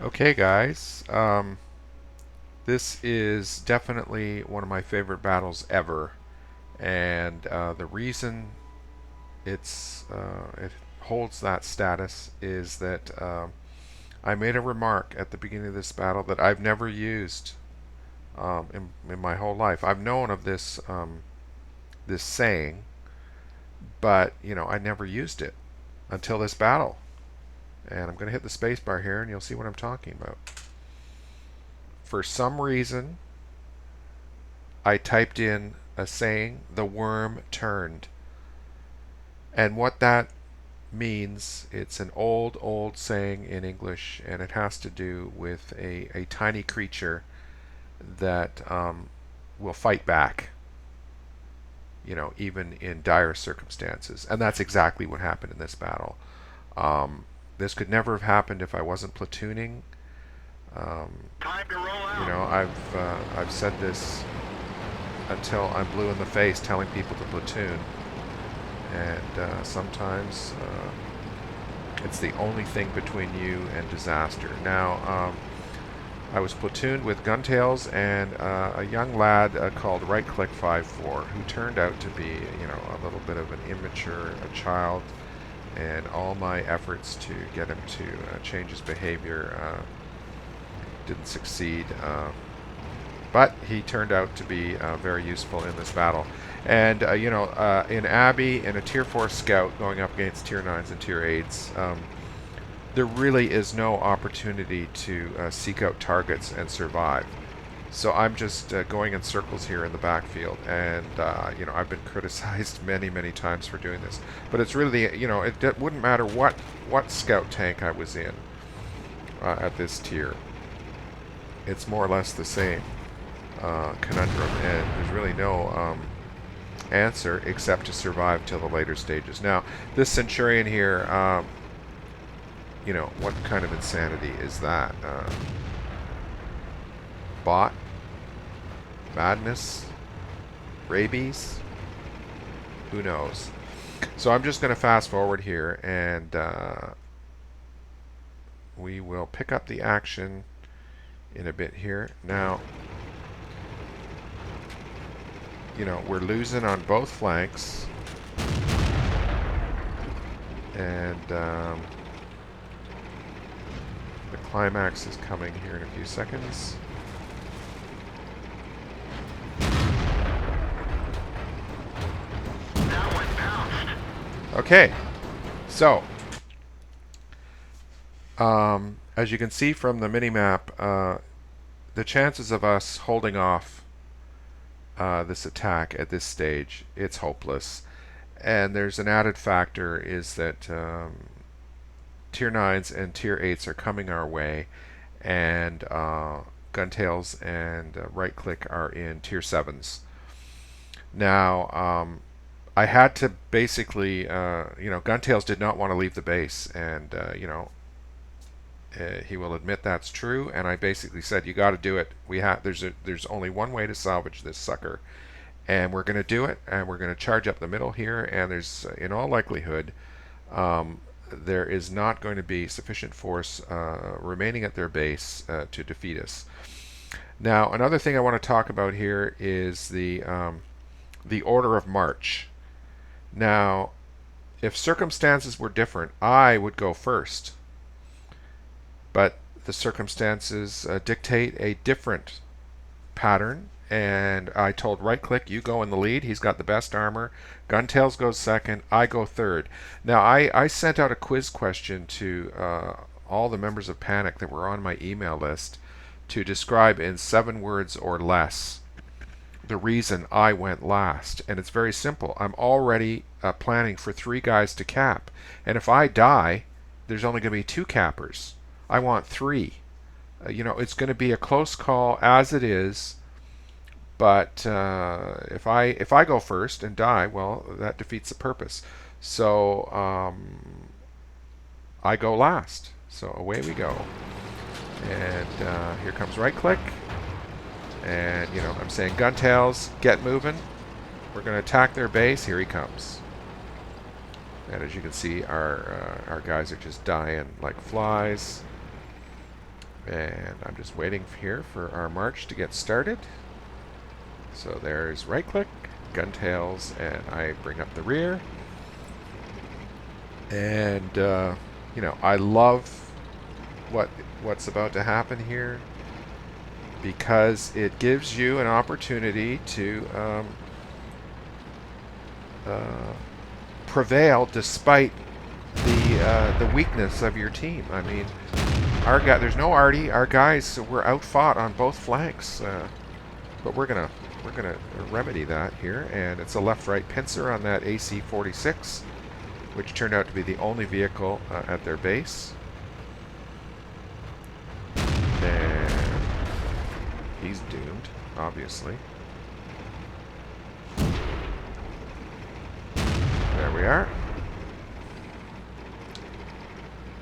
Okay, guys. This is definitely one of my favorite battles ever, and the reason it holds that status is that I made a remark at the beginning of this battle that I've never used in my whole life. I've known of this saying, but I never used it until this battle. And I'm going to hit the spacebar here, and you'll see what I'm talking about. For some reason, I typed in a saying, the worm turned. And what that means, it's an old saying in English, and it has to do with a tiny creature that will fight back, even in dire circumstances. And that's exactly what happened in this battle. This could never have happened if I wasn't platooning. Um, Time to roll out. I've said this until I'm blue in the face telling people to platoon, and sometimes it's the only thing between you and disaster. Now, I was platooned with Guntails and a young lad called Right Click 54, who turned out to be, a little bit of an immature a child, and all my efforts to get him to change his behavior didn't succeed. But he turned out to be very useful in this battle. And in Abbey, in a Tier 4 scout going up against Tier 9s and Tier 8s, there really is no opportunity to seek out targets and survive. So I'm just going in circles here in the backfield, and I've been criticized many times for doing this. But it's really, it wouldn't matter what scout tank I was in at this tier. It's more or less the same conundrum, and there's really no answer except to survive till the later stages. Now, this Centurion here, what kind of insanity is that? Bot? Madness? Rabies? Who knows? So I'm just going to fast forward here, and we will pick up the action in a bit here. Now, we're losing on both flanks, and the climax is coming here in a few seconds. That one bounced. Okay, so as you can see from the mini-map, the chances of us holding off this attack at this stage, it's hopeless. And there's an added factor is that Tier 9s and Tier 8s are coming our way, and Guntails and Right Click are in Tier 7s. Now, I had to basically, Guntails did not want to leave the base, and, he will admit that's true, and I basically said, you got to do it. There's only one way to salvage this sucker, and we're going to do it, and we're going to charge up the middle here, and there's, in all likelihood, there is not going to be sufficient force remaining at their base to defeat us. Now, another thing I want to talk about here is the order of march. Now, if circumstances were different, I would go first, but the circumstances dictate a different pattern, and I told Right Click, you go in the lead. He's got the best armor. Guntails goes second. I go third. Now, I sent out a quiz question to all the members of Panic that were on my email list to describe in 7 words or less the reason I went last. And it's very simple. I'm already planning for 3 guys to cap. And if I die, there's only going to be 2 cappers. I want 3. It's going to be a close call as it is. But if I go first and die, well, that defeats the purpose. So I go last. So away we go. And here comes Right Click. And I'm saying Guntails, get moving. We're going to attack their base. Here he comes. And as you can see, our guys are just dying like flies. And I'm just waiting here for our march to get started. So there's right click, gun tails, and I bring up the rear. And you know, I love what's about to happen here because it gives you an opportunity to prevail despite the weakness of your team. I mean, there's no Artie. Our guys were outfought on both flanks, but we're gonna remedy that here. And it's a left-right pincer on that AC-46, which turned out to be the only vehicle at their base. And he's doomed, obviously. There we are.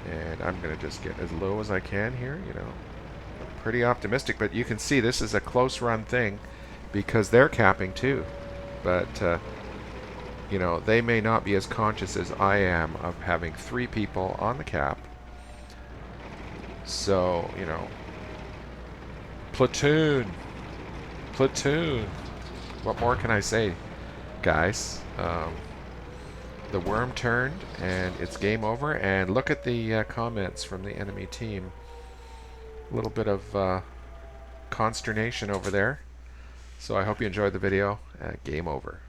And I'm going to just get as low as I can here, you know. I'm pretty optimistic, but you can see this is a close run thing because they're capping too. But, you know, they may not be as conscious as I am of having 3 people on the cap. So, you know, platoon. Platoon. What more can I say, guys? The worm turned, and it's game over. And look at the comments from the enemy team. A little bit of consternation over there. So I hope you enjoyed the video. Game over.